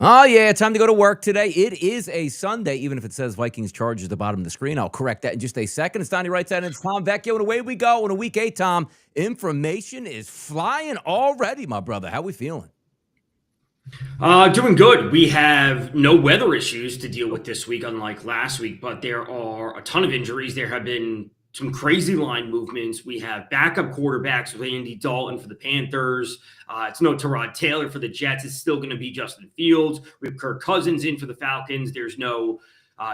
Oh, yeah, time to go to work today. It is a Sunday, even if it says Vikings Chargers at the bottom of the screen. I'll correct that in just a second. It's Donnie right side, and it's Tom Vecchio, and away we go. On a week 8, Tom, information is flying already, my brother. How we feeling? Doing good. We have no weather issues to deal with this week, unlike last week, but there are a ton of injuries. There have been some crazy line movements. We have backup quarterbacks with Andy Dalton for the Panthers. It's no Tyrod Taylor for the Jets. It's still going to be Justin Fields. We have Kirk Cousins in for the Falcons. There's no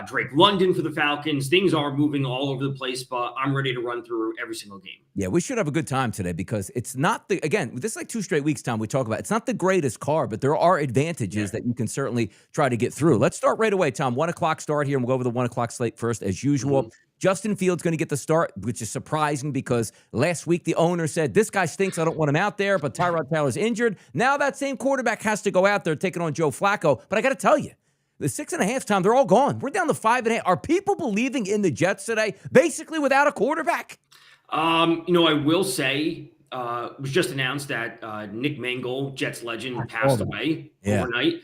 Drake London for the Falcons. Things are moving all over the place, but I'm ready to run through every single game. Yeah, we should have a good time today because it's not again, this is like 2 straight weeks, Tom, we talk about. It's not the greatest card, but there are advantages that you can certainly try to get through. Let's start right away, Tom. 1 o'clock start here, and we'll go over the 1 o'clock slate first, as usual. Justin Fields going to get the start, which is surprising because last week the owner said, this guy stinks, I don't want him out there, but Tyrod Taylor's injured. Now that same quarterback has to go out there taking on Joe Flacco. But I got to tell you, the 6.5 time, they're all gone. We're down to 5.5. Are people believing in the Jets today, basically without a quarterback? I will say it was just announced that Nick Mangold, Jets legend, passed away overnight.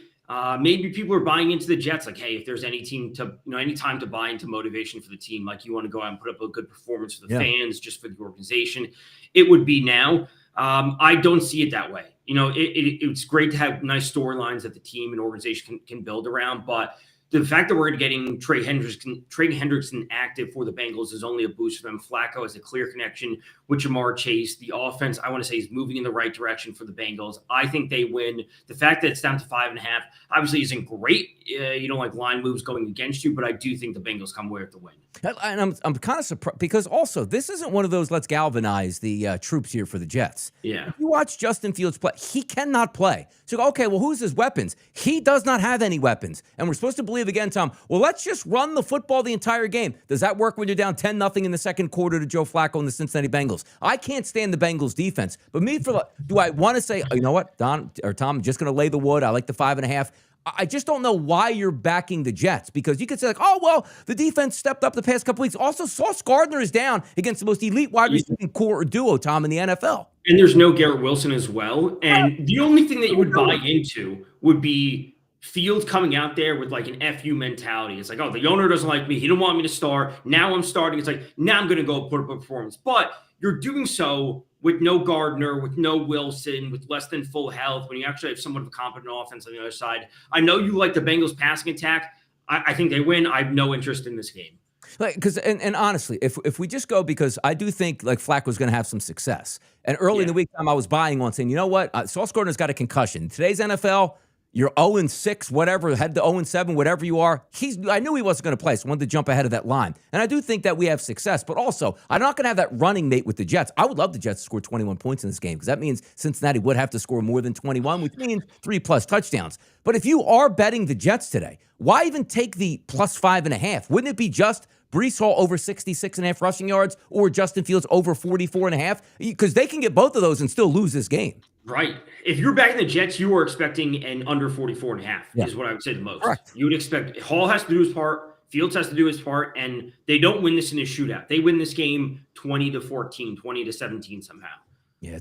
Maybe people are buying into the Jets. Like, hey, if there's any time to buy into motivation for the team, like you want to go out and put up a good performance for the fans, just for the organization, it would be now. I don't see it that way. It's great to have nice storylines that the team and organization can build around, but the fact that we're getting Trey Hendrickson active for the Bengals is only a boost for them. Flacco has a clear connection with Jamar Chase. The offense, I want to say, is moving in the right direction for the Bengals. I think they win. The fact that it's down to 5.5 obviously isn't great. You don't like line moves going against you, but I do think the Bengals come away with the win. And I'm kind of surprised because also this isn't one of those let's galvanize the troops here for the Jets. Yeah. If you watch Justin Fields play, he cannot play. So, okay, well, who's his weapons? He does not have any weapons. And we're supposed to believe again, Tom, well, let's just run the football the entire game. Does that work when you're down 10-0 in the second quarter to Joe Flacco and the Cincinnati Bengals? I can't stand the Bengals defense. But do I want to say, you know what, Don or Tom, I'm just going to lay the wood. I like the 5.5. I just don't know why you're backing the Jets because you could say, like, oh, well, the defense stepped up the past couple weeks. Also, Sauce Gardner is down against the most elite wide receiving core or duo, Tom, in the NFL. And there's no Garrett Wilson as well. And the only thing that you would buy into would be Fields coming out there with like an FU mentality. It's like, oh, the owner doesn't like me. He didn't want me to start. Now I'm starting. It's like, now I'm going to go put up a performance. But you're doing so with no Gardner, with no Wilson, with less than full health, when you actually have somewhat of a competent offense on the other side. I know you like the Bengals passing attack. I think they win. I have no interest in this game. Because and honestly, if we just go, because I do think like Flacco's going to have some success. And early in the week, I was buying on saying, you know what, Sauce Gardner's got a concussion. In today's NFL, you're 0-6, whatever, head to 0-7, whatever you are. I knew he wasn't going to play, so I wanted to jump ahead of that line. And I do think that we have success, but also I'm not going to have that running mate with the Jets. I would love the Jets to score 21 points in this game because that means Cincinnati would have to score more than 21, which means 3+ touchdowns. But if you are betting the Jets today, why even take the plus 5.5? Wouldn't it be just Breece Hall over 66.5 rushing yards or Justin Fields over 44.5? Because they can get both of those and still lose this game. Right. If you're backing the Jets, you are expecting an under 44.5 is what I would say the most. Correct. You would expect Hall has to do his part, Fields has to do his part, and they don't win this in a shootout. They win this game 20-14, 20-17 somehow. Yeah,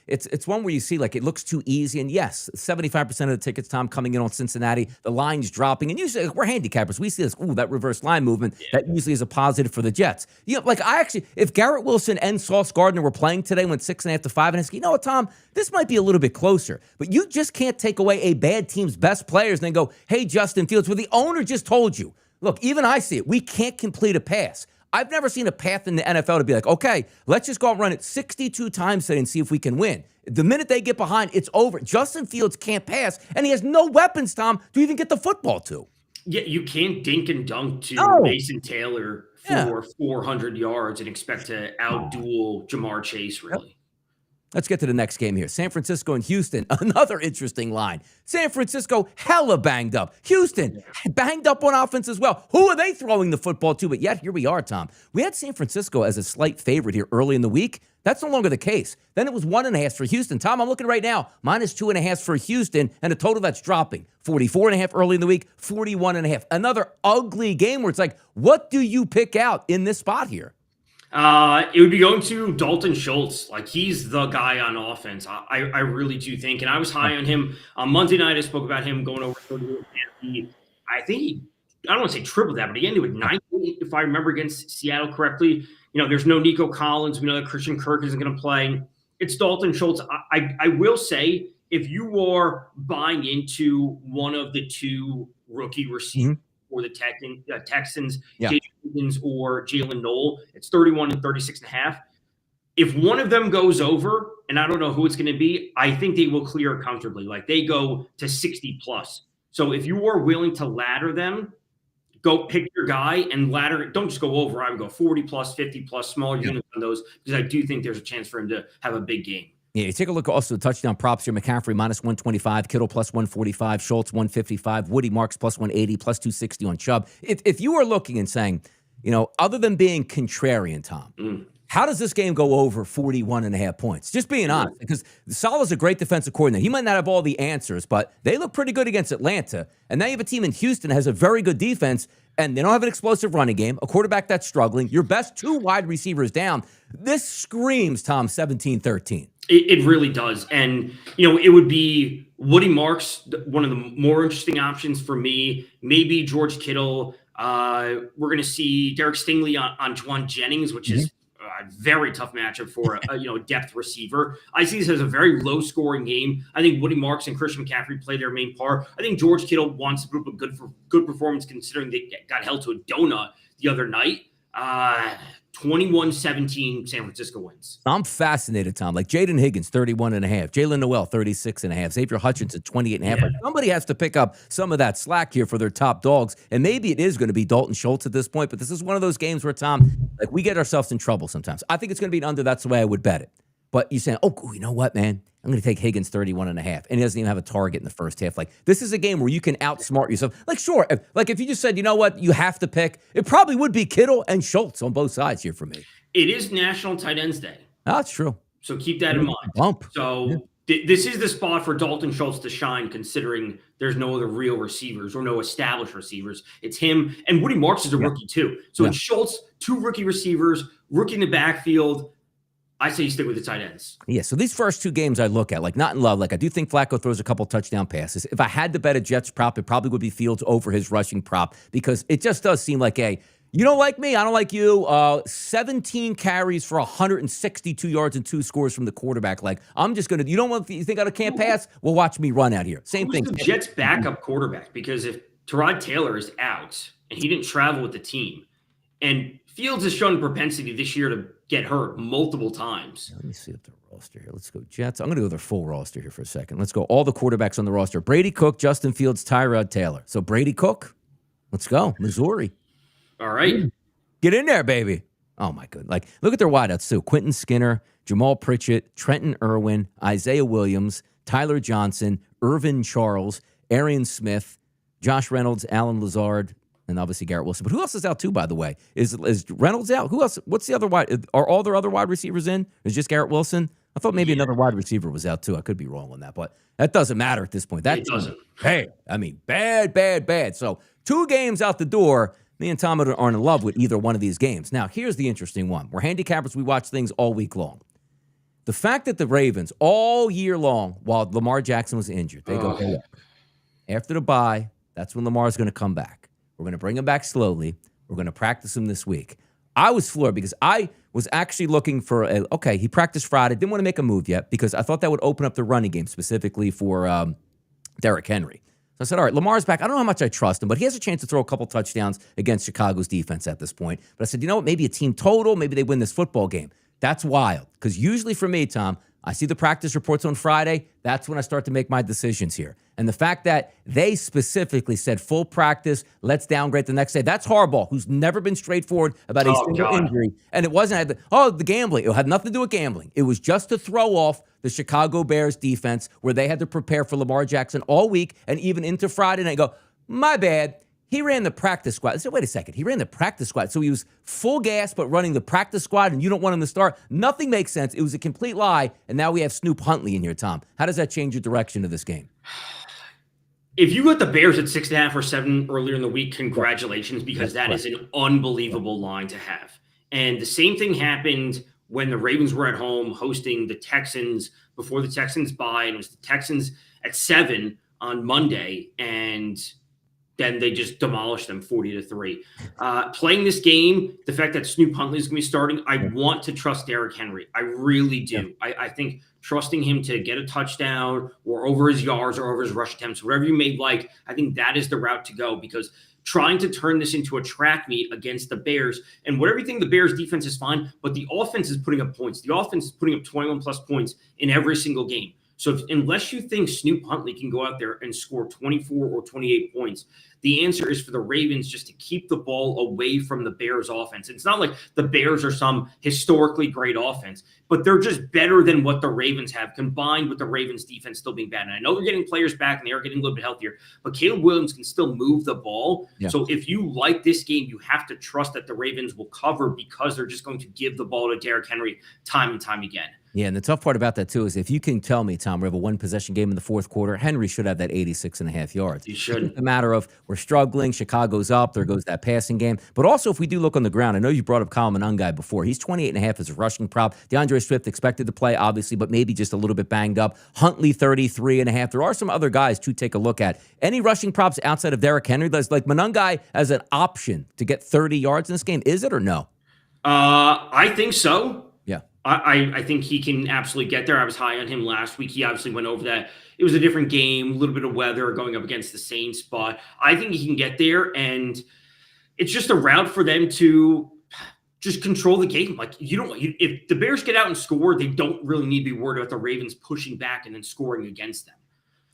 it's one where you see like it looks too easy, and yes, 75% of the tickets, Tom, coming in on Cincinnati, the line's dropping, and usually we're handicappers. We see this, that reverse line movement that usually is a positive for the Jets. If Garrett Wilson and Sauce Gardner were playing today, went 6.5 to 5, and you know what, Tom, this might be a little bit closer, but you just can't take away a bad team's best players and then go, hey, Justin Fields, well, the owner just told you. Look, even I see it. We can't complete a pass. I've never seen a path in the NFL to be like, okay, let's just go out and run it 62 times today and see if we can win. The minute they get behind, it's over. Justin Fields can't pass, and he has no weapons, Tom, to even get the football to. Yeah, you can't dink and dunk to Mason Taylor for 400 yards and expect to outduel Jamar Chase, really. Let's get to the next game here. San Francisco and Houston, another interesting line. San Francisco, hella banged up. Houston, banged up on offense as well. Who are they throwing the football to? But yet, here we are, Tom. We had San Francisco as a slight favorite here early in the week. That's no longer the case. Then it was 1.5 for Houston. Tom, I'm looking right now. -2.5 for Houston, and a total that's dropping. 44.5 early in the week, 41.5. Another ugly game where it's like, what do you pick out in this spot here? It would be going to Dalton Schultz. Like, he's the guy on offense. I really do think. And I was high on him on Monday night. I spoke about him going over 38. I think I don't want to say triple that, but he ended with 90, if I remember, against Seattle correctly. There's no Nico Collins. We know that Christian Kirk isn't going to play. It's Dalton Schultz. I will say, if you are buying into one of the two rookie receivers for the Texans, Jalen Higgins or Jalen Noel, it's 31 and 36.5. If one of them goes over, and I don't know who it's going to be, I think they will clear comfortably. Like, they go to 60 plus. So if you are willing to ladder them, go pick your guy and ladder. Don't just go over. I would go 40 plus, 50 plus, smaller units on those, because I do think there's a chance for him to have a big game. Yeah, you take a look also at touchdown props here. McCaffrey -125, Kittle +145, Schultz +155, Woody Marks +180, +260 on Chubb. If you are looking and saying, other than being contrarian, Tom, how does this game go over 41.5 points? Just being honest, because Saleh's a great defensive coordinator. He might not have all the answers, but they look pretty good against Atlanta. And now you have a team in Houston that has a very good defense, and they don't have an explosive running game, a quarterback that's struggling, your best two wide receivers down. This screams, Tom, 17-13. It really does. And, it would be Woody Marks, one of the more interesting options for me. Maybe George Kittle. We're going to see Derek Stingley on Juwan Jennings, which is a very tough matchup for a depth receiver. I see this as a very low-scoring game. I think Woody Marks and Christian McCaffrey play their main part. I think George Kittle wants to put up a good performance, considering they got held to a donut the other night. 21-17 San Francisco wins. I'm fascinated, Tom. Like Jaden Higgins, 31.5. Jalen Noel, 36.5. Xavier Hutchinson, 28.5. Yeah. Like, somebody has to pick up some of that slack here for their top dogs. And maybe it is going to be Dalton Schultz at this point. But this is one of those games where, Tom, like, we get ourselves in trouble sometimes. I think it's going to be an under. That's the way I would bet it. But you're saying, you know what, man? I'm going to take Higgins 31.5. And he doesn't even have a target in the first half. Like, this is a game where you can outsmart yourself. Like, sure. If you just said, you know what, you have to pick, it probably would be Kittle and Schultz on both sides here for me. It is National Tight Ends Day. That's true. So keep that in mind. Bump. So this is the spot for Dalton Schultz to shine, considering there's no other real receivers or no established receivers. It's him. And Woody Marks is a rookie too. So it's Schultz, two rookie receivers, rookie in the backfield. I say you stick with the tight ends. Yeah, so these first two games I look at, like, not in love. Like, I do think Flacco throws a couple touchdown passes. If I had to bet a Jets prop, it probably would be Fields over his rushing prop, because it just does seem like, you don't like me, I don't like you. 17 carries for 162 yards and 2 scores from the quarterback. Like, I'm just going to, you think I can't pass? Well, watch me run out here. Same thing. The Jets' backup quarterback, because if Tyrod Taylor is out and he didn't travel with the team, and Fields has shown propensity this year to get hurt multiple times. Let me see up the roster here. Let's go Jets. I'm going to go their full roster here for a second. Let's go all the quarterbacks on the roster. Brady Cook, Justin Fields, Tyrod Taylor. So Brady Cook, let's go. Missouri. All right. Get in there, baby. Oh, my God. Like, look at their wideouts, too. Quentin Skinner, Jamal Pritchett, Trenton Irwin, Isaiah Williams, Tyler Johnson, Irvin Charles, Arian Smith, Josh Reynolds, Alan Lazard, and obviously Garrett Wilson. But who else is out too, by the way? Is Reynolds out? Who else? What's the other wide? Are all their other wide receivers in? Is just Garrett Wilson? I thought maybe another wide receiver was out too. I could be wrong on that, but that doesn't matter at this point. That doesn't. Hey, I mean, bad. So 2 games out the door. Me and Tom aren't in love with either one of these games. Now, here's the interesting one. We're handicappers. We watch things all week long. The fact that the Ravens all year long, while Lamar Jackson was injured, they go, hey, after the bye, that's when Lamar's going to come back. We're going to bring him back slowly. We're going to practice him this week. I was floored because I was actually looking for he practiced Friday. Didn't want to make a move yet because I thought that would open up the running game specifically for Derrick Henry. So I said, all right, Lamar's back. I don't know how much I trust him, but he has a chance to throw a couple touchdowns against Chicago's defense at this point. But I said, you know what? Maybe a team total. Maybe they win this football game. That's wild because usually for me, Tom, I see the practice reports on Friday. That's when I start to make my decisions here. And the fact that they specifically said full practice, let's downgrade the next day. That's Harbaugh, who's never been straightforward about a single injury. And it wasn't, the gambling. It had nothing to do with gambling. It was just to throw off the Chicago Bears defense, where they had to prepare for Lamar Jackson all week and even into Friday night. Go, my bad. He ran the practice squad. I said, wait a second. He ran the practice squad. So he was full gas, but running the practice squad, and you don't want him to start. Nothing makes sense. It was a complete lie. And now we have Snoop Huntley in here, Tom. How does that change your direction of this game? If you got the Bears at 6.5 or 7 earlier in the week, congratulations, because that is an unbelievable line to have. And the same thing happened when the Ravens were at home hosting the Texans before the Texans bye. And it was the Texans at 7 on Monday. And then they just demolished them 40-3. Playing this game, the fact that Snoop Huntley is going to be starting, I want to trust Derrick Henry. I really do. Yeah. I think trusting him to get a touchdown or over his yards or over his rush attempts, whatever you may like, I think that is the route to go, because trying to turn this into a track meet against the Bears, and whatever you think, the Bears defense is fine, but the offense is putting up points. The offense is putting up 21-plus points in every single game. So unless you think Snoop Huntley can go out there and score 24 or 28 points, the answer is for the Ravens just to keep the ball away from the Bears offense. It's not like the Bears are some historically great offense, but they're just better than what the Ravens have, combined with the Ravens defense still being bad. And I know they're getting players back and they are getting a little bit healthier, but Caleb Williams can still move the ball. Yeah. So if you like this game, you have to trust that the Ravens will cover, because they're just going to give the ball to Derrick Henry time and time again. Yeah, and the tough part about that, too, is if you can tell me, Tom, we have a one-possession game in the fourth quarter, Henry should have that 86.5 yards. He should. It's a matter of we're struggling, Chicago's up, there goes that passing game. But also, if we do look on the ground, I know you brought up Kyle Monangai before. He's 28.5 as a rushing prop. DeAndre Swift expected to play, obviously, but maybe just a little bit banged up. Huntley, 33.5. There are some other guys to take a look at. Any rushing props outside of Derrick Henry? That's like Monangai as an option to get 30 yards in this game. Is it or no? I think so. Yeah. I think he can absolutely get there. I was high on him last week. He obviously went over that. It was a different game, a little bit of weather going up against the Saints, but I think he can get there, and it's just a route for them to just control the game. Like, if the Bears get out and score, they don't really need to be worried about the Ravens pushing back and then scoring against them.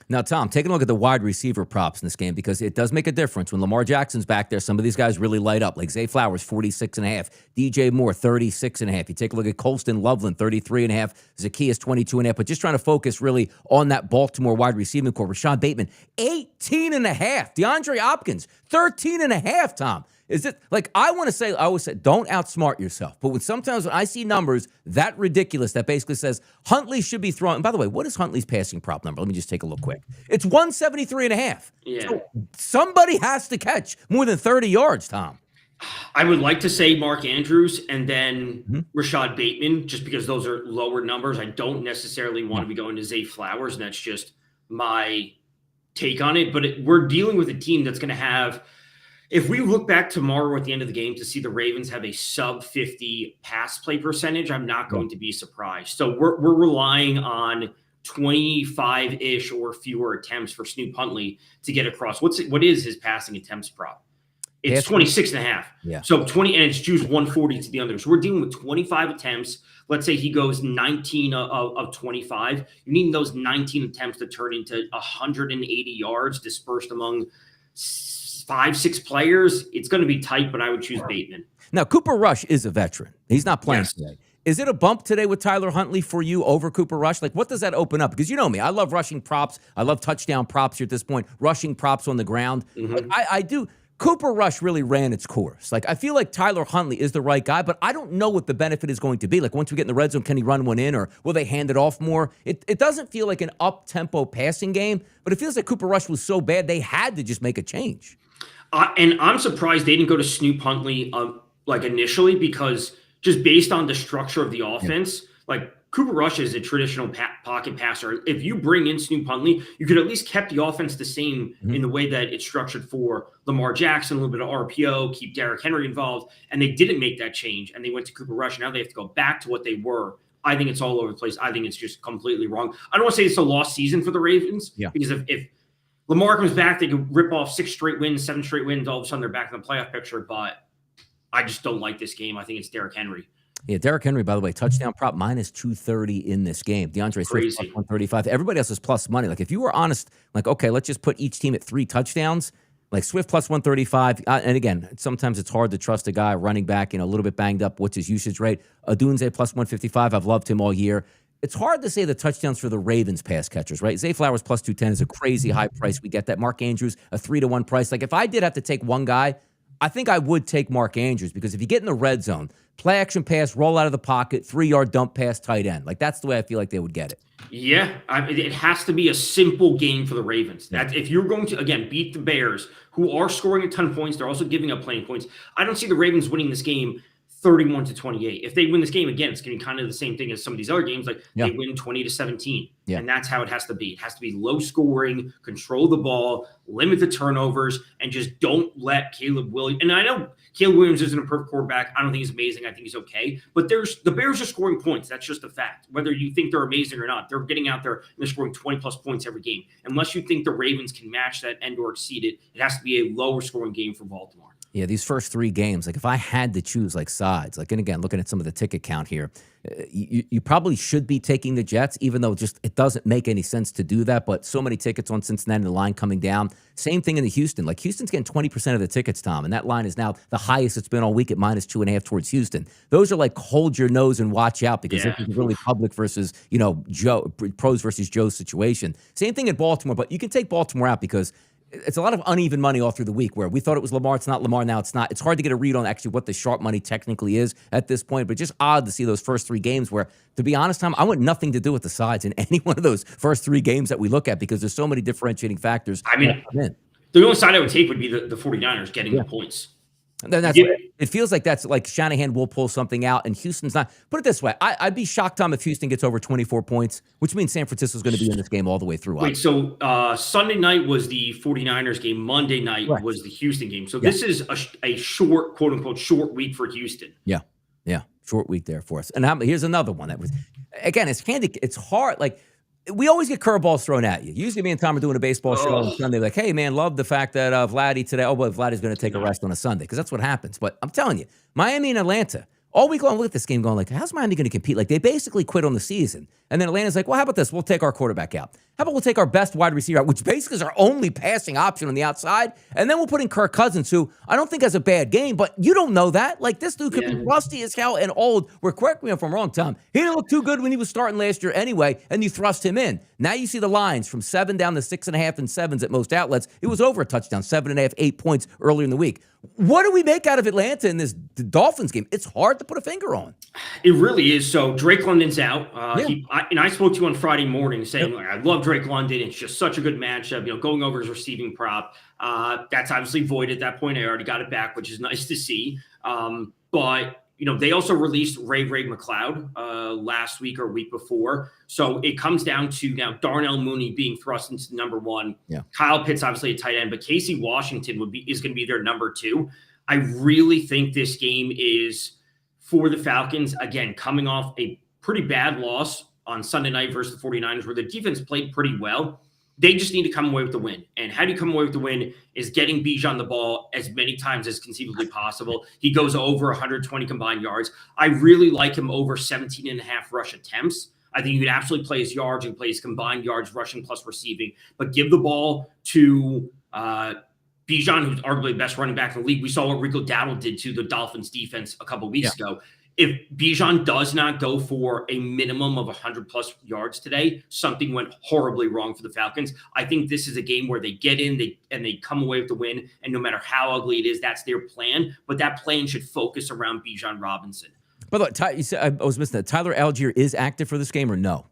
Now, Tom, take a look at the wide receiver props in this game, because it does make a difference. When Lamar Jackson's back there, some of these guys really light up, like Zay Flowers, 46.5, DJ Moore, 36.5. You take a look at Colston Loveland, 33.5, Zacchaeus, 22.5. But just trying to focus really on that Baltimore wide receiving core. Rashad Bateman, 18.5. DeAndre Hopkins, 13.5, Tom. Is it like, I always say, don't outsmart yourself. But sometimes when I see numbers that ridiculous, that basically says Huntley should be throwing. And by the way, what is Huntley's passing prop number? Let me just take a look quick. It's 173.5. Yeah. So somebody has to catch more than 30 yards, Tom. I would like to say Mark Andrews and then Rashad Bateman, just because those are lower numbers. I don't necessarily want to be going to Zay Flowers, and that's just my take on it. But we're dealing with a team that's going to have, if we look back tomorrow at the end of the game to see the Ravens have a sub 50 pass play percentage, I'm not going to be surprised. So we're relying on 25-ish or fewer attempts for Snoop Huntley to get across. What is his passing attempts prop? It's 26.5. Yeah. So 20, and it's juice 140 to the under. So we're dealing with 25 attempts. Let's say he goes 19 of 25. You need those 19 attempts to turn into 180 yards dispersed among 5-6 players. It's going to be tight, but I would choose Bateman. Now, Cooper Rush is a veteran. He's not playing today. Is it a bump today with Tyler Huntley for you over Cooper Rush? Like, what does that open up? Because you know me, I love rushing props. I love touchdown props here at this point, rushing props on the ground. Mm-hmm. I do. Cooper Rush really ran its course. Like, I feel like Tyler Huntley is the right guy, but I don't know what the benefit is going to be. Like, once we get in the red zone, can he run one in, or will they hand it off more? It doesn't feel like an up-tempo passing game, but it feels like Cooper Rush was so bad they had to just make a change. And I'm surprised they didn't go to Snoop Huntley like initially, because just based on the structure of the offense, like Cooper Rush is a traditional pocket passer. If you bring in Snoop Huntley, you could at least kept the offense the same in the way that it's structured for Lamar Jackson, a little bit of RPO, keep Derrick Henry involved. And they didn't make that change, and they went to Cooper Rush. Now they have to go back to what they were. I think it's all over the place. I think it's just completely wrong. I don't want to say it's a lost season for the Ravens, because if Lamar comes back, they could rip off 6 straight wins, 7 straight wins. All of a sudden, they're back in the playoff picture. But I just don't like this game. I think it's Derrick Henry. Yeah, Derrick Henry, by the way, touchdown prop minus 230 in this game. DeAndre Swift plus Crazy. 135. Everybody else is plus money. Like, if you were honest, like, okay, let's just put each team at 3 touchdowns. Like Swift plus 135. And again, sometimes it's hard to trust a guy running back, a little bit banged up. What's his usage rate? Odunze plus 155. I've loved him all year. It's hard to say the touchdowns for the Ravens pass catchers, right? Zay Flowers plus 210 is a crazy high price. We get that. Mark Andrews, a 3-to-1 price. Like, if I did have to take one guy, I think I would take Mark Andrews, because if you get in the red zone, play action pass, roll out of the pocket, 3-yard dump pass, tight end. Like, that's the way I feel like they would get it. Yeah, it has to be a simple game for the Ravens. That if you're going to, again, beat the Bears, who are scoring a ton of points, they're also giving up plenty of points. I don't see the Ravens winning this game 31-28. If they win this game, again, it's going to be kind of the same thing as some of these other games. Like, they win 20-17. Yeah. And that's how it has to be. It has to be low scoring, control the ball, limit the turnovers, and just don't let Caleb Williams. And I know Caleb Williams isn't a perfect quarterback. I don't think he's amazing. I think he's okay. But the Bears are scoring points. That's just a fact. Whether you think they're amazing or not, they're getting out there and they're scoring 20-plus points every game. Unless you think the Ravens can match that and or exceed it, it has to be a lower scoring game for Baltimore. Yeah, these first 3 games, like, if I had to choose, like, sides, like, and again, looking at some of the ticket count here, you probably should be taking the Jets, even though just it doesn't make any sense to do that. But so many tickets on Cincinnati, the line coming down. Same thing in the Houston. Like, Houston's getting 20% of the tickets, Tom, and that line is now the highest it's been all week at minus 2.5 towards Houston. Those are like, hold your nose and watch out, because this is really public versus, Joe, pros versus Joe situation. Same thing in Baltimore, but you can take Baltimore out because it's a lot of uneven money all through the week, where we thought it was Lamar. It's not Lamar. Now it's not. It's hard to get a read on actually what the sharp money technically is at this point, but just odd to see those first 3 games where, to be honest, Tom, I want nothing to do with the sides in any one of those first 3 games that we look at, because there's so many differentiating factors. I mean, the only side I would take would be the 49ers getting the points. And then it feels like that's like Shanahan will pull something out, and Houston's not. Put it this way, I'd be shocked, Tom, if Houston gets over 24 points, which means San Francisco's going to be in this game all the way through. Wait, so Sunday night was the 49ers game. Monday night was the Houston game. So this is a short, quote unquote, short week for Houston. Yeah. Short week there for us. And here's another one that was, again, it's hard. Like, we always get curveballs thrown at you. Usually me and Tom are doing a baseball show on Sunday. Like, hey, man, love the fact that Vladdy today. Oh, but Vladdy's going to take a rest on a Sunday, because that's what happens. But I'm telling you, Miami and Atlanta, all week long, look at this game going like, how's Miami going to compete? Like, they basically quit on the season. And then Atlanta's like, well, how about this? We'll take our quarterback out. How about we'll take our best wide receiver out, which basically is our only passing option on the outside. And then we'll put in Kirk Cousins, who I don't think has a bad game, but you don't know that. Like, this dude could be rusty as hell and old. Correct me if I'm wrong, Tom. He didn't look too good when he was starting last year anyway, and you thrust him in. Now you see the lines from 7 down to 6.5 and 7s at most outlets. It was over a touchdown, 7.5, 8 points earlier in the week. What do we make out of Atlanta in this Dolphins game? It's hard to put a finger on. It really is. So Drake London's out. I spoke to you on Friday morning saying, like, I love Drake London. It's just such a good matchup. Going over his receiving prop. That's obviously void at that point. I already got it back, which is nice to see. But they also released Ray McLeod last week or week before. So it comes down to now Darnell Mooney being thrust into number 1. Yeah. Kyle Pitts, obviously a tight end, but Casey Washington is going to be their number 2. I really think this game is for the Falcons, again, coming off a pretty bad loss on Sunday night versus the 49ers, where the defense played pretty well. They just need to come away with the win. And how do you come away with the win is getting Bijan the ball as many times as conceivably possible. He goes over 120 combined yards. I really like him over 17.5 rush attempts. I think you could absolutely play his yards and play his combined yards, rushing plus receiving, but give the ball to Bijan, who's arguably the best running back in the league. We saw what Rico Dowdle did to the Dolphins defense a couple of weeks ago. If Bijan does not go for a minimum of 100-plus yards today, something went horribly wrong for the Falcons. I think this is a game where they get in, they come away with the win, and no matter how ugly it is, that's their plan. But that plan should focus around Bijan Robinson. By the way, you said, I was missing that. Tyler Algier is active for this game or no?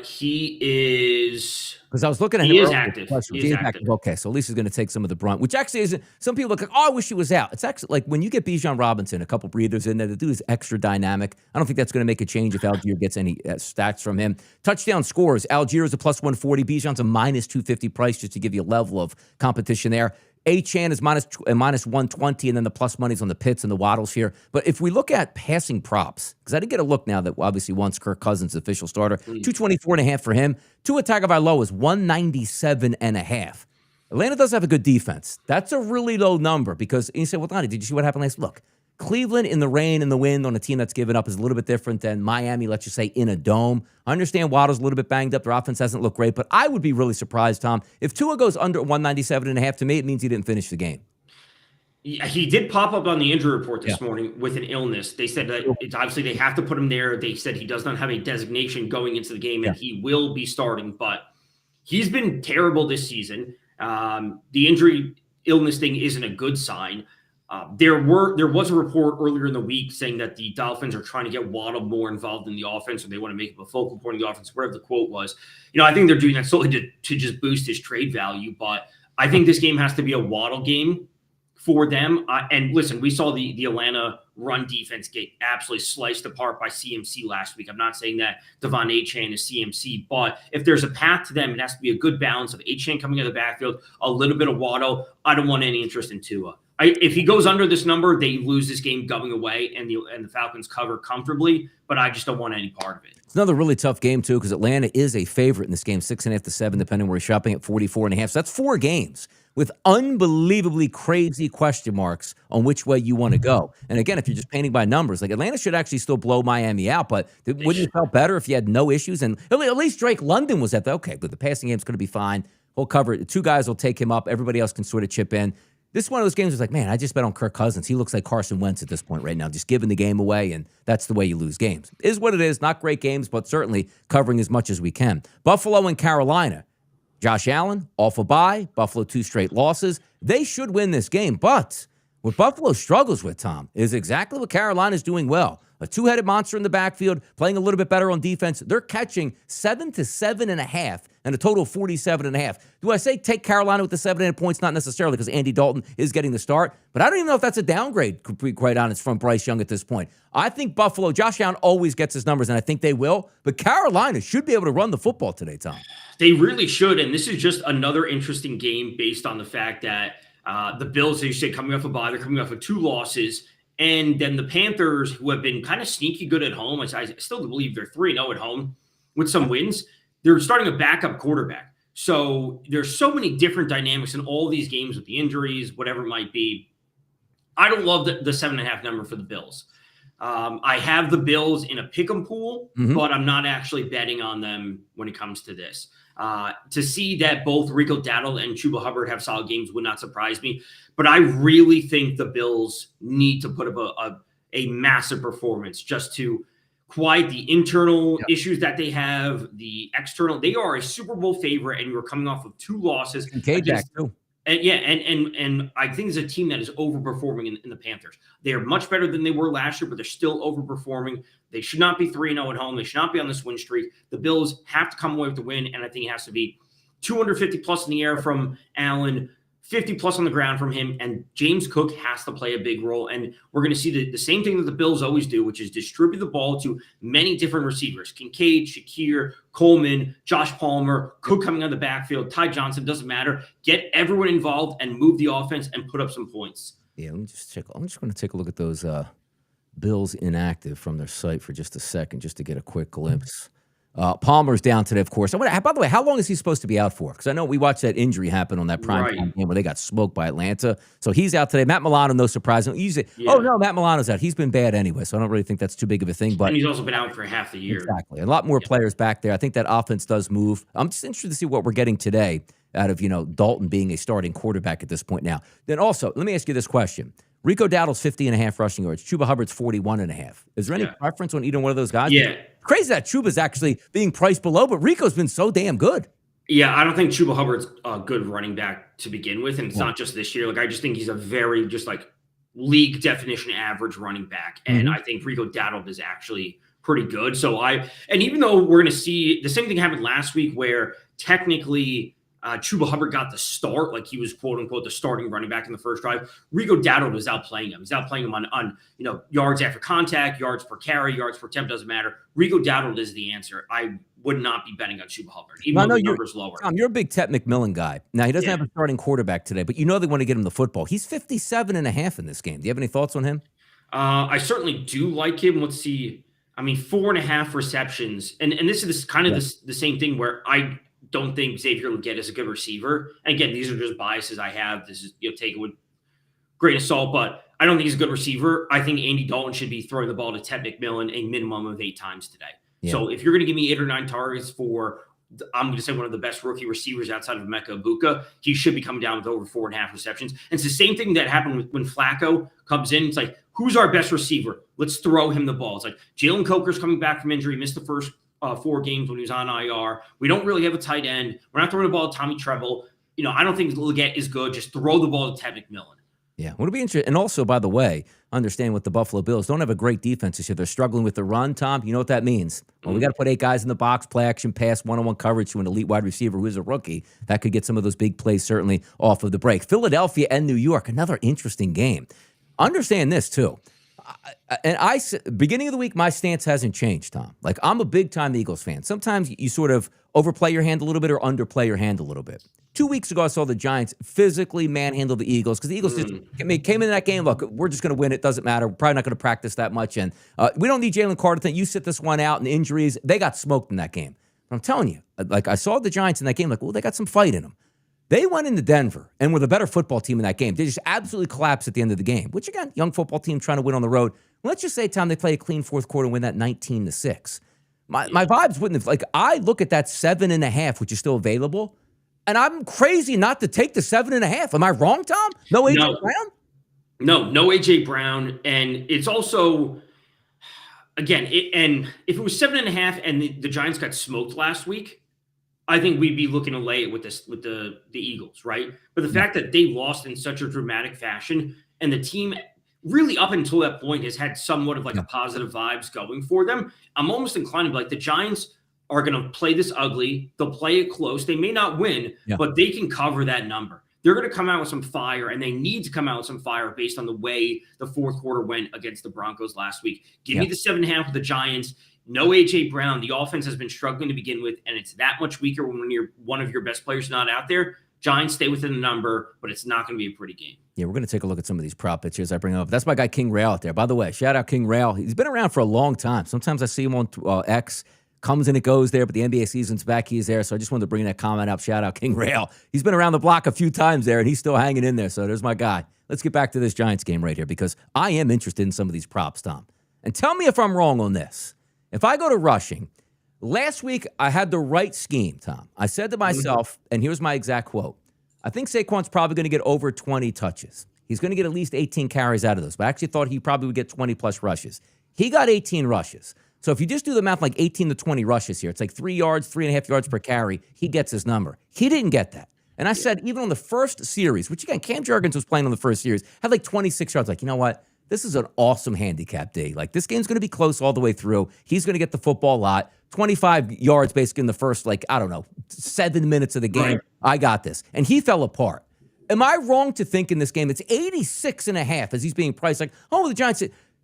He is, because I was looking at him. He is active. He is active. Okay, so at least he's going to take some of the brunt, which actually isn't. Some people look like, oh, I wish he was out. It's actually like when you get Bijan Robinson, a couple breathers in there, the dude is extra dynamic. I don't think that's going to make a change if Algier gets any stats from him. Touchdown scores: Algier is a plus 140, Bijan's a minus 250 price, just to give you a level of competition there. Achane is minus 120, and then the plus money's on the Pitts and the Waddles here. But if we look at passing props, because I didn't get a look now that obviously once Kirk Cousins, official starter, 224.5 for him. Tua Tagovailoa is 197.5. Atlanta does have a good defense. That's a really low number because you say, well, Donnie, did you see what happened last? Look, Cleveland in the rain and the wind on a team that's given up is a little bit different than Miami, let's just say, in a dome. I understand Waddle's a little bit banged up. Their offense hasn't looked great, but I would be really surprised, Tom. If Tua goes under 197.5, to me, it means he didn't finish the game. He did pop up on the injury report this morning with an illness. They said that it's obviously they have to put him there. They said he does not have a designation going into the game, and he will be starting, but he's been terrible this season. The injury illness thing isn't a good sign. There was a report earlier in the week saying that the Dolphins are trying to get Waddle more involved in the offense, or they want to make him a focal point of the offense, wherever the quote was. I think they're doing that solely to just boost his trade value, but I think this game has to be a Waddle game for them. And listen, we saw the Atlanta run defense get absolutely sliced apart by CMC last week. I'm not saying that Devon Achane is CMC, but if there's a path to them, it has to be a good balance of Achane coming out of the backfield, a little bit of Waddle. I don't want any interest in Tua. If he goes under this number, they lose this game going away, and the Falcons cover comfortably, but I just don't want any part of it. It's another really tough game, too, because Atlanta is a favorite in this game, 6.5 to 7, depending where you're shopping, at 44.5. So that's 4 games with unbelievably crazy question marks on which way you want to go. And again, if you're just painting by numbers, like Atlanta should actually still blow Miami out, but wouldn't you felt better if you had no issues? And at least Drake London was okay, but the passing game's going to be fine. He'll cover it. 2 guys will take him up. Everybody else can sort of chip in. This is one of those games was man, I just bet on Kirk Cousins. He looks like Carson Wentz at this point right now, just giving the game away, and that's the way you lose games. It is what it is. Not great games, but certainly covering as much as we can. Buffalo and Carolina. Josh Allen, off a bye. Buffalo 2 straight losses. They should win this game, but what Buffalo struggles with, Tom, is exactly what Carolina's doing well. A 2-headed monster in the backfield, playing a little bit better on defense. They're catching 7 to 7.5 and a total of 47.5. Do I say take Carolina with the 7.5 points? Not necessarily, because Andy Dalton is getting the start, but I don't even know if that's a downgrade, to be quite honest, from Bryce Young at this point. I think Buffalo, Josh Allen always gets his numbers, and I think they will, but Carolina should be able to run the football today, Tom. They really should, and this is just another interesting game based on the fact that the Bills, as you say, coming off a bye, they're coming off of 2 losses. And then the Panthers, who have been kind of sneaky good at home, I still believe they're 3-0 at home with some wins. They're starting a backup quarterback. So there's so many different dynamics in all these games with the injuries, whatever it might be. I don't love the 7.5 number for the Bills. I have the Bills in a pick'em pool, but I'm not actually betting on them when it comes to this. To see that both Rico Dowdle and Chuba Hubbard have solid games would not surprise me. But I really think the Bills need to put up a massive performance just to quiet the internal issues that they have, the external. They are a Super Bowl favorite, and you're coming off of 2 losses. And I think it's a team that is overperforming in the Panthers. They are much better than they were last year, but they're still overperforming. They should not be 3-0 at home. They should not be on this win streak. The Bills have to come away with the win, and I think it has to be 250 plus in the air from Allen, 50 plus on the ground from him, and James Cook has to play a big role. And we're going to see the same thing that the Bills always do, which is distribute the ball to many different receivers. Kincaid, Shakir, Coleman, Josh Palmer, Cook coming out of the backfield, Ty Johnson, doesn't matter. Get everyone involved and move the offense and put up some points. Yeah, let me just check. I'm just going to take a look at those Bills inactive from their site for just a second, just to get a quick glimpse. Palmer's down today, of course. By the way, how long is he supposed to be out for? Because I know we watched that injury happen on that prime time game where they got smoked by Atlanta. So he's out today. Matt Milano, no surprise. You say, oh, no, Matt Milano's out. He's been bad anyway, so I don't really think that's too big of a thing. But and he's also been out for half the year. Exactly. A lot more players back there. I think that offense does move. I'm just interested to see what we're getting today out of, Dalton being a starting quarterback at this point now. Then also, let me ask you this question. Rico Dowdle's 50.5 rushing yards. Chuba Hubbard's 41.5. Is there any preference on either one of those guys? Yeah. Crazy that Chuba's actually being priced below, but Rico's been so damn good. Yeah, I don't think Chuba Hubbard's a good running back to begin with, and it's not just this year. I just think he's a very league definition average running back, and I think Rico Dowdle is actually pretty good. So and even though we're going to see the same thing happened last week, where technically Chuba Hubbard got the start, like he was quote unquote the starting running back in the first drive. Rico Dowdle was outplaying him. He's outplaying him on yards after contact, yards per carry, yards per attempt, doesn't matter. Rico Dowdle is the answer. I would not be betting on Chuba Hubbard, even though the number's lower. Tom, you're a big Ted McMillan guy. Now, he doesn't have a starting quarterback today, but they want to get him the football. He's 57.5 in this game. Do you have any thoughts on him? I certainly do like him. Let's see. 4.5 receptions. And this is kind of the same thing where I don't think Xavier Legette is a good receiver. And again, these are just biases I have. This is take it grain of salt, but I don't think he's a good receiver. I think Andy Dalton should be throwing the ball to Ted McMillan a minimum of 8 times today. Yeah. So if you're going to give me 8 or 9 targets for, I'm going to say one of the best rookie receivers outside of Emeka Egbuka, he should be coming down with over 4.5 receptions. And it's the same thing that happened when Flacco comes in. It's like, who's our best receiver? Let's throw him the ball. It's like Jalen Coker's coming back from injury, missed the first 4 games when he was on IR. We don't really have a tight end. We're not throwing the ball to Tommy Treble. I don't think Leggett is good. Just throw the ball to Ted McMillan. Yeah, would it be interesting? And also, by the way, understand what the Buffalo Bills don't have a great defense this year. They're struggling with the run, Tom. You know what that means? Well, we got to put 8 guys in the box, play action, pass, one-on-one coverage to an elite wide receiver who is a rookie. That could get some of those big plays certainly off of the break. Philadelphia and New York, another interesting game. Understand this, too. Beginning of the week, my stance hasn't changed, Tom. Like, I'm a big-time Eagles fan. Sometimes you sort of overplay your hand a little bit or underplay your hand a little bit. 2 weeks ago, I saw the Giants physically manhandle the Eagles because the Eagles just came in that game. Look, we're just going to win. It doesn't matter. We're probably not going to practice that much. And we don't need Jalen Carter. You sit this one out and injuries. They got smoked in that game. But I'm telling you, like I saw the Giants in that game, like, well, they got some fight in them. They went into Denver and were the better football team in that game. They just absolutely collapsed at the end of the game, which, again, young football team trying to win on the road. Let's just say, Tom, they play a clean fourth quarter and win that 19-6. My vibes wouldn't have, like, I look at that 7.5, which is still available, and I'm crazy not to take the 7.5. Am I wrong, Tom? No A.J. Brown? No A.J. Brown. And it's also, again, and if it was 7.5 and the Giants got smoked last week, I think we'd be looking to lay it with the Eagles, right? But the fact that they lost in such a dramatic fashion and the team really up until that point has had somewhat of like a positive vibes going for them, I'm almost inclined to be like, the Giants are going to play this ugly. They'll play it close. They may not win, but they can cover that number. They're going to come out with some fire, and they need to come out with some fire based on the way the fourth quarter went against the Broncos last week. Give me the 7.5 with the Giants. No A.J. Brown. The offense has been struggling to begin with, and it's that much weaker when one of your best players not out there. Giants stay within the number, but it's not going to be a pretty game. Yeah, we're going to take a look at some of these prop pitches I bring up. That's my guy King Rail out there. By the way, shout out King Rail. He's been around for a long time. Sometimes I see him on X. Comes and it goes there, but the NBA season's back. He's there. So I just wanted to bring that comment up. Shout out King Rail. He's been around the block a few times there, and he's still hanging in there. So there's my guy. Let's get back to this Giants game right here because I am interested in some of these props, Tom. And tell me if I'm wrong on this. If I go to rushing, last week I had the right scheme, Tom. I said to myself, and here's my exact quote, I think Saquon's probably going to get over 20 touches. He's going to get at least 18 carries out of those, but I actually thought he probably would get 20-plus rushes. He got 18 rushes. So if you just do the math, like 18 to 20 rushes here, it's like 3 yards, 3.5 yards per carry. He gets his number. He didn't get that. And I said, even on the first series, which again, Cam Jurgens was playing on the first series, had like 26 yards. Like, you know what? This is an awesome handicap day. Like, this game's going to be close all the way through. He's going to get the football a lot. 25 yards basically in the first, 7 minutes of the game. Right. I got this. And he fell apart. Am I wrong to think in this game, it's 86.5 as he's being priced like, oh, the Giants...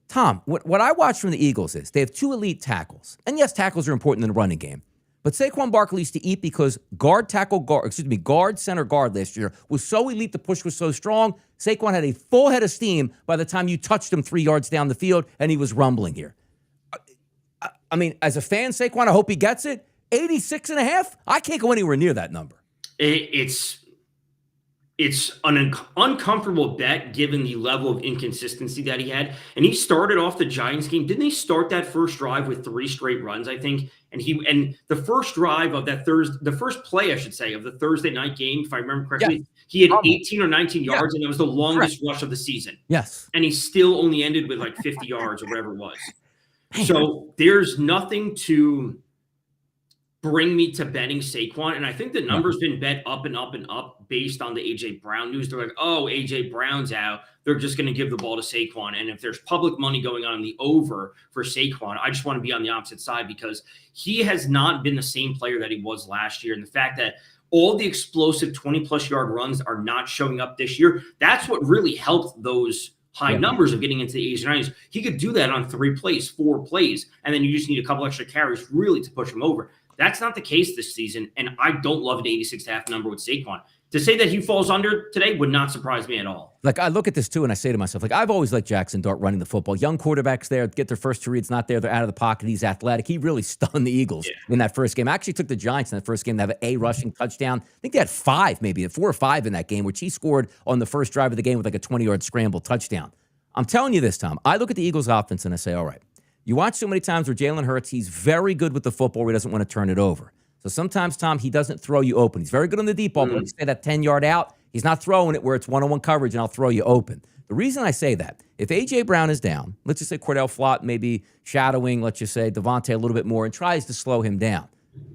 Tom, what I watch from the Eagles is they have 2 elite tackles. And yes, tackles are important in the running game. But Saquon Barkley used to eat because guard, center, guard last year was so elite, the push was so strong. Saquon had a full head of steam by the time you touched him 3 yards down the field, and he was rumbling here. I mean, as a fan, Saquon, I hope he gets it. 86.5? I can't go anywhere near that number. It's an uncomfortable bet given the level of inconsistency that he had. And he started off the Giants game. Didn't they start that first drive with 3 straight runs, I think? And the first drive of that the first play, I should say, of the Thursday night game, if I remember correctly, he had 18 or 19 yards, and it was the longest rush of the season. Yes. And he still only ended with like 50 yards or whatever it was. So there's nothing to bring me to betting Saquon. And I think the number's been bet up and up and up based on the A.J. Brown news. They're like, oh, A.J. Brown's out. They're just going to give the ball to Saquon. And if there's public money going on in the over for Saquon, I just want to be on the opposite side because he has not been the same player that he was last year. And the fact that all the explosive 20-plus yard runs are not showing up this year, that's what really helped those high numbers of getting into the 80s and 90s. He could do that on 3 plays, 4 plays, and then you just need a couple extra carries really to push him over. That's not the case this season, and I don't love an 86.5 number with Saquon. to say that he falls under today would not surprise me at all. Like, I look at this too, and I say to myself, like, I've always liked Jackson Dart running the football. Young quarterbacks there, get their first two reads, not there. They're out of the pocket. He's athletic. He really stunned the Eagles in that first game. I actually took the Giants in that first game to have a rushing touchdown. I think they had 4 or 5 in that game, which he scored on the first drive of the game with like a 20-yard scramble touchdown. I'm telling you this, Tom. I look at the Eagles offense and I say, all right, you watch so many times where Jalen Hurts, he's very good with the football where he doesn't want to turn it over. So sometimes, Tom, he doesn't throw you open. He's very good on the deep ball, but when you say that 10-yard out, he's not throwing it where it's one-on-one coverage and I'll throw you open. The reason I say that, if A.J. Brown is down, let's just say Cordell Flott maybe shadowing, let's just say Devontae a little bit more and tries to slow him down.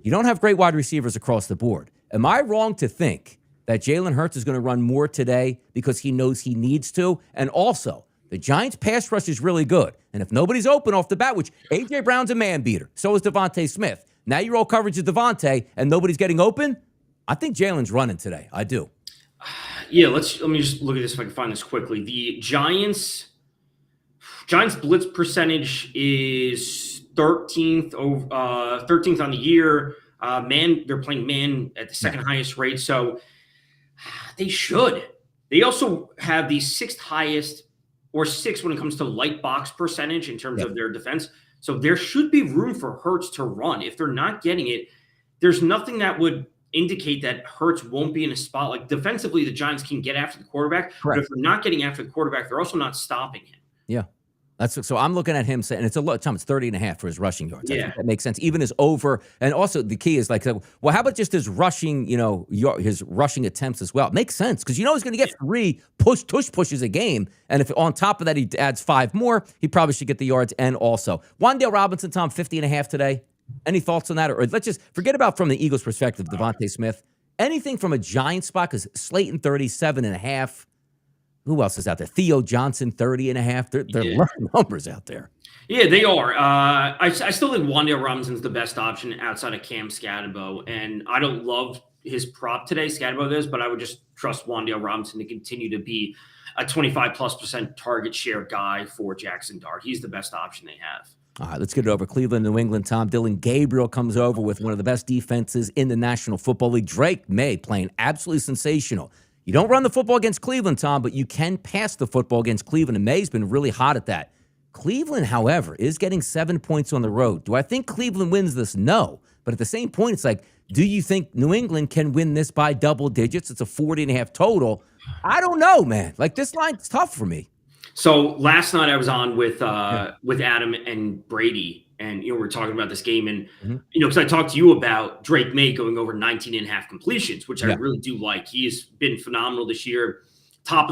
You don't have great wide receivers across the board. Am I wrong to think that Jalen Hurts is going to run more today because he knows he needs to? And also, the Giants' pass rush is really good. And if nobody's open off the bat, which A.J. Brown's a man beater, so is Devontae Smith. Now you roll coverage of Devontae and nobody's getting open, I think Jalen's running today. I do. Yeah, let me just look at this if I can find this quickly. The Giants blitz percentage is 13th on the year. They're playing man at the second highest rate, so they should. They also have the 6th highest or 6th when it comes to light box percentage in terms of their defense. So there should be room for Hurts to run. If they're not getting it, there's nothing that would indicate that Hurts won't be in a spot. Like defensively, the Giants can get after the quarterback. Correct. But if they're not getting after the quarterback, they're also not stopping him. Yeah. So I'm looking at him saying, and it's a lot, Tom, it's 30.5 for his rushing yards. Yeah. I think that makes sense. Even his over, and also the key is like, well, how about just his rushing, his rushing attempts as well? It makes sense because he's going to get 3 pushes a game. And if on top of that, he adds 5 more, he probably should get the yards. And also, Wan'Dale Robinson, Tom, 50.5 today. Any thoughts on that? Or let's just forget about from the Eagles' perspective, Devontae Smith. Anything from a Giants spot, because Slayton, 37.5. Who else is out there? Theo Johnson, 30.5. They're numbers out there. Yeah, they are. I still think Wan'Dale Robinson's the best option outside of Cam Scatterbo. And I don't love his prop today, Scatterbo does, but I would just trust Wan'Dale Robinson to continue to be a 25+% target share guy for Jackson Dart. He's the best option they have. All right, let's get it over. Cleveland, New England, Tom. Dillon Gabriel comes over with one of the best defenses in the National Football League. Drake May playing absolutely sensational. You don't run the football against Cleveland, Tom, but you can pass the football against Cleveland, and May's been really hot at that. Cleveland, however, is getting 7 points on the road. Do I think Cleveland wins this? No. But at the same point, it's like, do you think New England can win this by double digits? It's a 40.5 total. I don't know, man. Like, this line's tough for me. So last night I was on with Adam and Brady, and we were talking about this game, and because I talked to you about Drake May going over 19.5 completions, which I really do like. He has been phenomenal this year, tops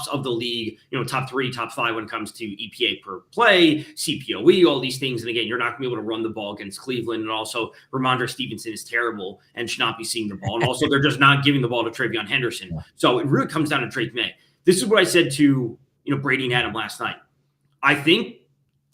of the league, top 3, top 5 when it comes to EPA per play, CPOE, all these things. And again, you're not going to be able to run the ball against Cleveland. And also, Ramondre Stevenson is terrible and should not be seeing the ball. And also, they're just not giving the ball to Travion Henderson. So it really comes down to Drake May. This is what I said to Brady and Adam last night. I think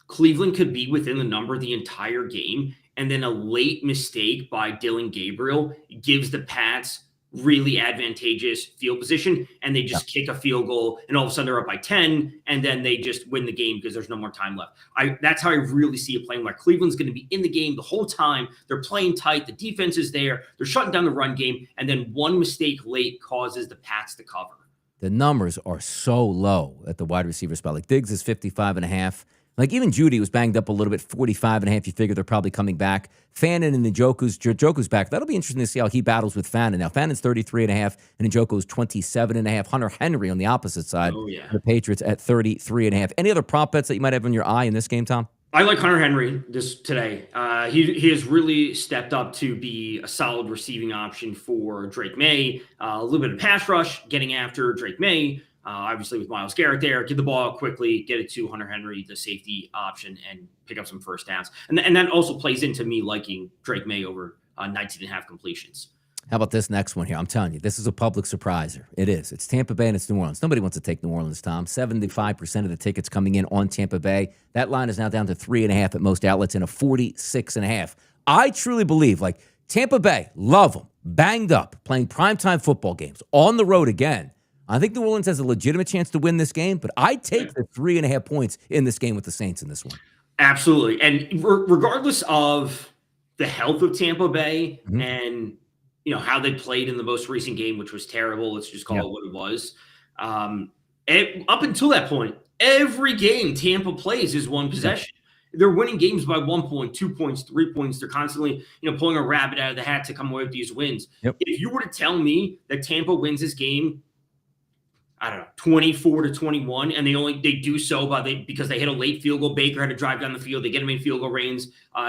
Cleveland could be within the number the entire game, and then a late mistake by Dillon Gabriel gives the Pats really advantageous field position, and they just kick a field goal, and all of a sudden they're up by 10, and then they just win the game because there's no more time left. That's how I really see it playing. Like Cleveland's going to be in the game the whole time. They're playing tight. The defense is there. They're shutting down the run game, and then one mistake late causes the Pats to cover. The numbers are so low at the wide receiver spot. Like Diggs is 55.5. Like even Judy was banged up a little bit, 45.5. You figure they're probably coming back. Fannin and Njoku's back. That'll be interesting to see how he battles with Fannin. Now, Fannon's 33.5 and Njoku's 27.5. Hunter Henry on the opposite side. The Patriots at 33.5. Any other prop bets that you might have on your eye in this game, Tom? I like Hunter Henry today. He has really stepped up to be a solid receiving option for Drake May. A little bit of pass rush, getting after Drake May. Obviously with Myles Garrett there, get the ball out quickly, get it to Hunter Henry, the safety option, and pick up some first downs. And that also plays into me liking Drake May over 19.5 completions. How about this next one here? I'm telling you, this is a public surpriser. It is. It's Tampa Bay and it's New Orleans. Nobody wants to take New Orleans, Tom. 75% of the tickets coming in on Tampa Bay. That line is now down to 3.5 at most outlets and a 46.5. I truly believe, like, Tampa Bay, love them, banged up, playing primetime football games on the road again. I think New Orleans has a legitimate chance to win this game, but I take the 3.5 points in this game with the Saints in this one. Absolutely. And regardless of the health of Tampa Bay and how they played in the most recent game, which was terrible. Let's just call it what it was. And up until that point, every game Tampa plays is one possession. They're winning games by 1 point, 2 points, 3 points. They're constantly, pulling a rabbit out of the hat to come away with these wins. If you were to tell me that Tampa wins this game, I don't know, 24-21, and they do so because they hit a late field goal. Baker had to drive down the field. They get him in field goal range.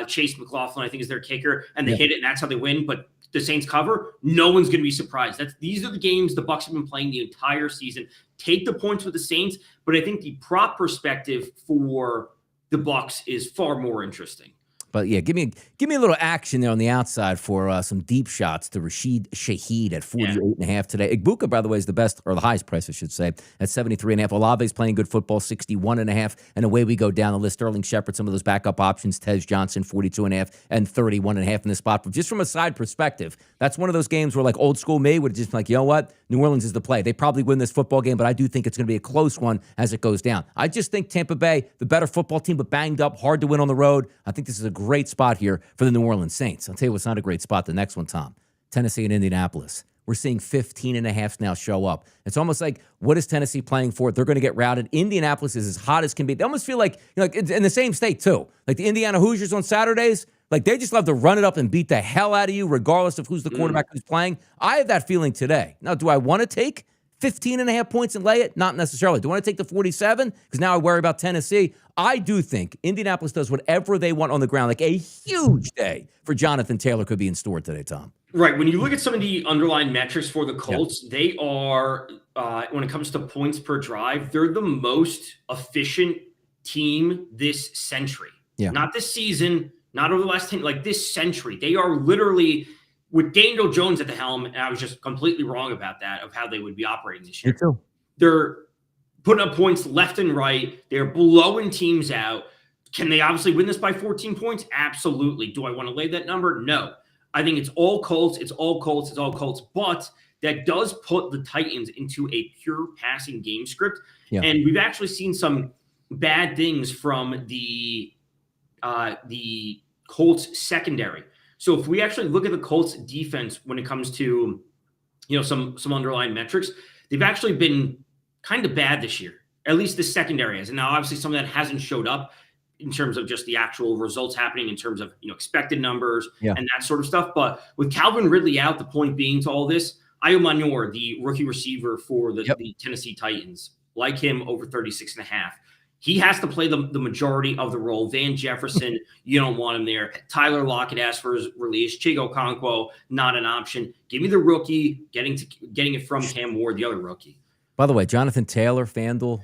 Chase McLaughlin, I think, is their kicker, and they hit it, and that's how they win. But the Saints cover. No one's going to be surprised. These are the games the Bucs have been playing the entire season. Take the points with the Saints, but I think the prop perspective for the Bucs is far more interesting. But yeah, give me a little action there on the outside for some deep shots to Rashid Shaheed at 48.5 today. Igbuka, by the way, is the best, or the highest price, I should say, at 73.5. Olave's playing good football, 61.5. And away we go down the list. Sterling Shepard, some of those backup options, Tej Johnson, 42.5 and 31.5 in the spot. But just from a side perspective, that's one of those games where, like, old school me would just be like, you know what? New Orleans is the play. They probably win this football game, but I do think it's going to be a close one as it goes down. I just think Tampa Bay, the better football team, but banged up, hard to win on the road. I think this is a great spot here for the New Orleans Saints. I'll tell you what's not a great spot, the next one, Tom. Tennessee and Indianapolis. We're seeing 15.5 now show up. It's almost like, what is Tennessee playing for? They're going to get routed. Indianapolis is as hot as can be. They almost feel like, it's in the same state, too. Like the Indiana Hoosiers on Saturdays, like they just love to run it up and beat the hell out of you, regardless of who's the quarterback who's playing. I have that feeling today. Now, do I want to take 15.5 points and lay it? Not necessarily. Do I want to take the 47? Because now I worry about Tennessee. I do think Indianapolis does whatever they want on the ground. Like a huge day for Jonathan Taylor could be in store today, Tom. Right. When you look at some of the underlying metrics for the Colts, they are, when it comes to points per drive, they're the most efficient team this century. Not this season, not over the last 10, like this century. They are literally, with Daniel Jones at the helm, and I was just completely wrong about that, of how they would be operating this year. Me too. They're putting up points left and right. They're blowing teams out. Can they obviously win this by 14 points? Absolutely. Do I want to lay that number? No. I think it's all Colts. It's all Colts. It's all Colts. But that does put the Titans into a pure passing game script. And we've actually seen some bad things from the Colts secondary. So if we actually look at the Colts defense when it comes to, some underlying metrics, they've actually been kind of bad this year, at least the secondary has. And now obviously some of that hasn't showed up in terms of just the actual results happening in terms of, expected numbers and that sort of stuff. But with Calvin Ridley out, the point being to all this, Ayo Manor, the rookie receiver for the Tennessee Titans, like him over 36.5. He has to play the majority of the role. Van Jefferson, you don't want him there. Tyler Lockett asked for his release. Chigo Okonkwo, not an option. Give me the rookie, getting it from Cam Ward, the other rookie. By the way, Jonathan Taylor, FanDuel,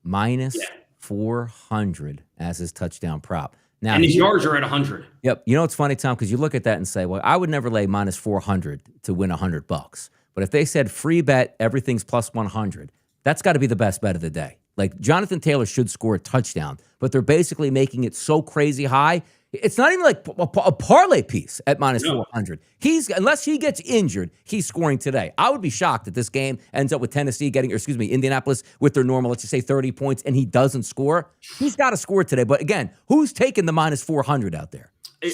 minus 400 as his touchdown prop. Now, and his yards are at 100. Yep. You know what's funny, Tom? Because you look at that and say, well, I would never lay minus 400 to win $100. But if they said free bet, everything's plus 100, that's got to be the best bet of the day. Like, Jonathan Taylor should score a touchdown, but they're basically making it so crazy high. It's not even like a parlay piece at minus 400. Unless he gets injured, he's scoring today. I would be shocked if this game ends up with Indianapolis with their normal, let's just say 30 points, and he doesn't score. He's got to score today. But again, who's taking the minus 400 out there?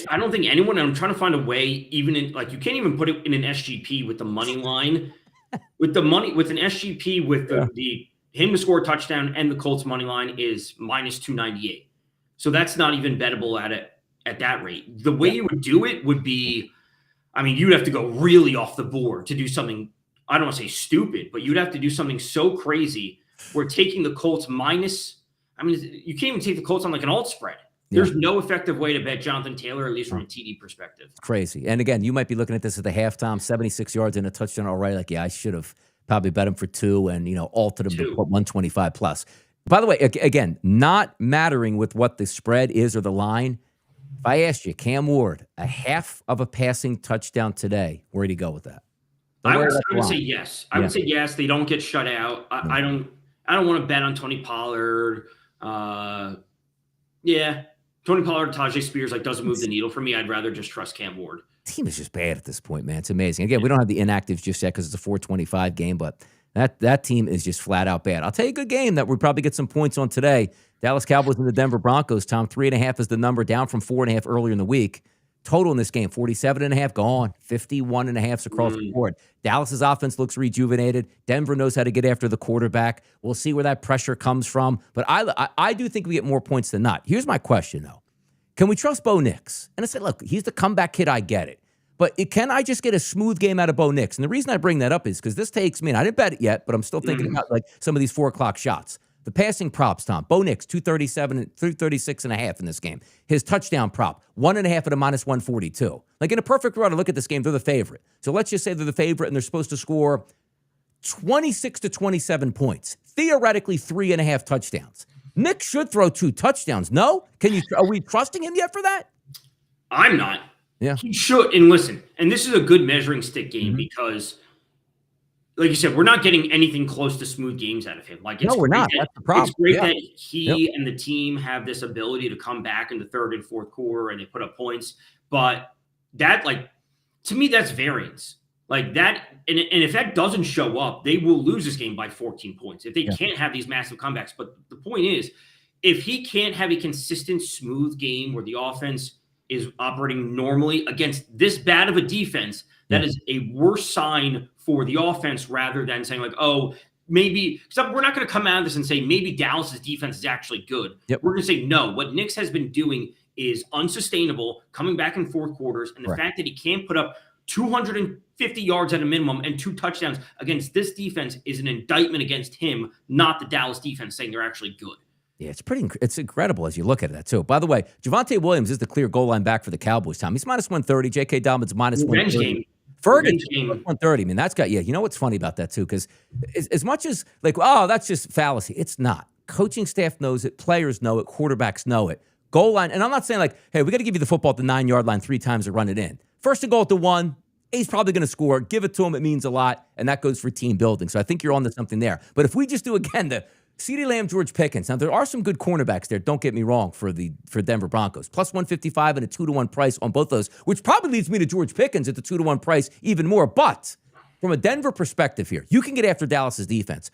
I don't think anyone, and I'm trying to find a way, even in, like, you can't even put it in an SGP with the money line. with an SGP with him to score a touchdown and the Colts money line is minus 298. So that's not even bettable at that rate. The way you would do it would be, you'd have to go really off the board to do something, I don't want to say stupid, but you'd have to do something so crazy where taking the Colts minus, you can't even take the Colts on like an alt spread. There's no effective way to bet Jonathan Taylor, at least from a TD perspective. Crazy. And again, you might be looking at this at the halftime, 76 yards and a touchdown already. Like, I should have probably bet him for 2 and, altered him to 125 plus. By the way, again, not mattering with what the spread is or the line. If I asked you, Cam Ward, a half of a passing touchdown today, where'd he go with that? I would say yes. I would say yes. They don't get shut out. I don't want to bet on Tony Pollard. Tony Pollard, Tajay Spears, doesn't move the needle for me. I'd rather just trust Cam Ward. Team is just bad at this point, man. It's amazing. Again, we don't have the inactives just yet because it's a 425 game, but that team is just flat out bad. I'll tell you a good game that we probably get some points on today. Dallas Cowboys and the Denver Broncos. Tom, 3.5 is the number, down from 4.5 earlier in the week. Total in this game, 47.5 gone, 51.5 across the board. Dallas's offense looks rejuvenated. Denver knows how to get after the quarterback. We'll see where that pressure comes from. But I do think we get more points than not. Here's my question, though. Can we trust Bo Nix? And I said, look, he's the comeback kid. I get it. But can I just get a smooth game out of Bo Nix? And the reason I bring that up is because this takes me, and I didn't bet it yet, but I'm still thinking about like some of these 4 o'clock shots. The passing props, Tom. Bo Nix, 237, 336.5 in this game. His touchdown prop, 1.5 at a -142. Like in a perfect world, I look at this game, they're the favorite. So let's just say they're the favorite and they're supposed to score 26 to 27 points. Theoretically, 3.5 touchdowns. Nick should throw 2 touchdowns. No? Are we trusting him yet for that? I'm not. Yeah. He should. And listen, and this is a good measuring stick game because, like you said, we're not getting anything close to smooth games out of him. Like, no, we're not. That's the problem. It's great that he and the team have this ability to come back in the third and fourth quarter and they put up points. But that, like, to me, that's variance. Like that, and if that doesn't show up, they will lose this game by 14 points if they can't have these massive comebacks. But the point is, if he can't have a consistent, smooth game where the offense is operating normally against this bad of a defense, that is a worse sign for the offense rather than saying like, oh, maybe, because we're not going to come out of this and say maybe Dallas's defense is actually good. We're going to say no. What Nix has been doing is unsustainable, coming back in fourth quarters, and the fact that he can't put up 250 yards at a minimum and 2 touchdowns against this defense is an indictment against him, not the Dallas defense saying they're actually good. Yeah, it's incredible as you look at that, too. By the way, Javonte Williams is the clear goal line back for the Cowboys, Tom. He's -130. J.K. Dobbins -130. Ferguson, 130. I mean, that's got, you know what's funny about that, too? Because as much as, like, oh, that's just fallacy. It's not. Coaching staff knows it. Players know it. Quarterbacks know it. Goal line, and I'm not saying, like, hey, we got to give you the football at the 9-yard line 3 times to run it in. First and goal at the 1. He's probably going to score. Give it to him. It means a lot. And that goes for team building. So I think you're on to something there. But if we just do, again, the CeeDee Lamb, George Pickens. Now, there are some good cornerbacks there, don't get me wrong, for Denver Broncos. +155 and a 2-to-1 price on both those, which probably leads me to George Pickens at the 2-to-1 price even more. But from a Denver perspective here, you can get after Dallas's defense.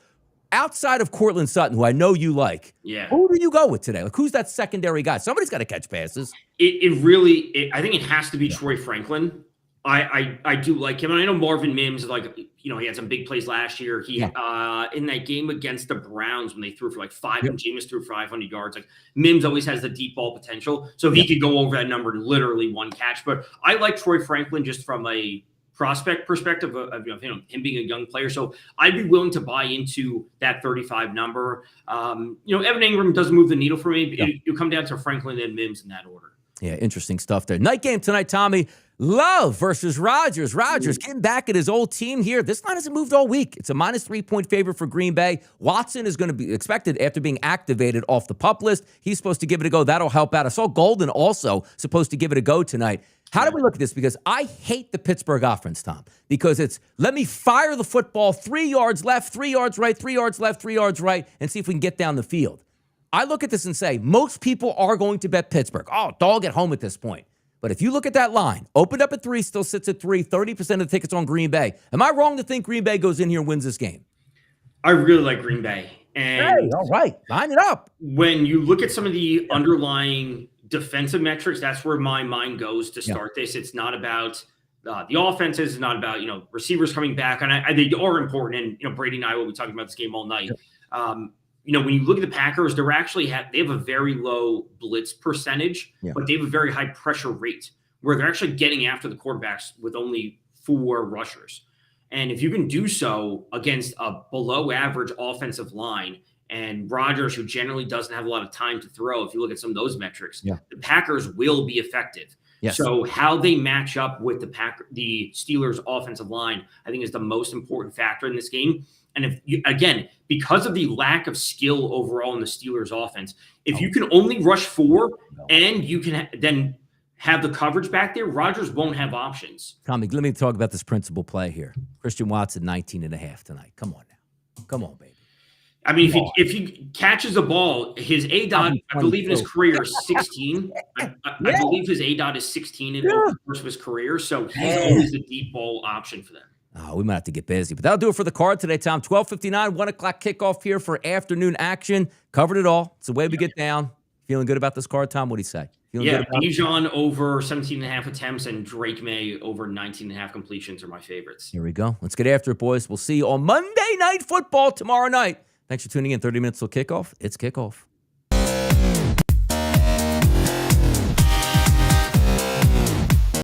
Outside of Cortland Sutton, who I know you like, who do you go with today? Like, who's that secondary guy? Somebody's got to catch passes. I think it has to be Troy Franklin. I do like him. And I know Marvin Mims, like, he had some big plays last year. He in that game against the Browns when they threw for like 5 and Jameis threw for 500 yards. Like Mims always has the deep ball potential. So he could go over that number in literally 1 catch. But I like Troy Franklin just from a prospect perspective of him being a young player. So I'd be willing to buy into that 35 number. Evan Ingram doesn't move the needle for me. It'll come down to Franklin and Mims in that order. Yeah, interesting stuff there. Night game tonight, Tommy. Love versus Rodgers. Rodgers getting back at his old team here. This line hasn't moved all week. It's a -3-point favorite for Green Bay. Watson is going to be expected after being activated off the PUP list. He's supposed to give it a go. That'll help out. I saw Golden also supposed to give it a go tonight. How do we look at this? Because I hate the Pittsburgh offense, Tom, because it's let me fire the football 3 yards left, 3 yards right, 3 yards left, 3 yards right, and see if we can get down the field. I look at this and say, most people are going to bet Pittsburgh. Oh, dog at home at this point. But if you look at that line, opened up at 3, still sits at 3, 30% of the tickets on Green Bay. Am I wrong to think Green Bay goes in here and wins this game? I really like Green Bay. And hey, all right, line it up. When you look at some of the underlying defensive metrics, that's where my mind goes to start this. It's not about the offenses. It's not about, receivers coming back. And they are important. And, Brady and I will be talking about this game all night. When you look at the Packers, they have a very low blitz percentage, but they have a very high pressure rate where they're actually getting after the quarterbacks with only 4 rushers. And if you can do so against a below average offensive line and Rodgers, who generally doesn't have a lot of time to throw, if you look at some of those metrics, the Packers will be effective. Yes. So how they match up with the Steelers offensive line, I think is the most important factor in this game. And because of the lack of skill overall in the Steelers offense, if you can only rush 4 and you can then have the coverage back there, Rodgers won't have options. Tommy, let me talk about this principal play here. Christian Watson, 19.5 tonight. Come on now. Come on, baby. I mean, if he catches the ball, his ADOT, I believe in his career is 16. I believe his ADOT is 16 in the course of his career. So he's always the deep ball option for them. Oh, we might have to get busy. But that'll do it for the card today, Tom. 12:59, 1 o'clock kickoff here for afternoon action. Covered it all. It's the way we get down. Feeling good about this card, Tom? What do you say? Feeling Yeah, good about Bijan over 17.5 attempts and Drake May over 19.5 completions are my favorites. Here we go. Let's get after it, boys. We'll see you on Monday Night Football tomorrow night. Thanks for tuning in. 30 minutes till kickoff. It's kickoff.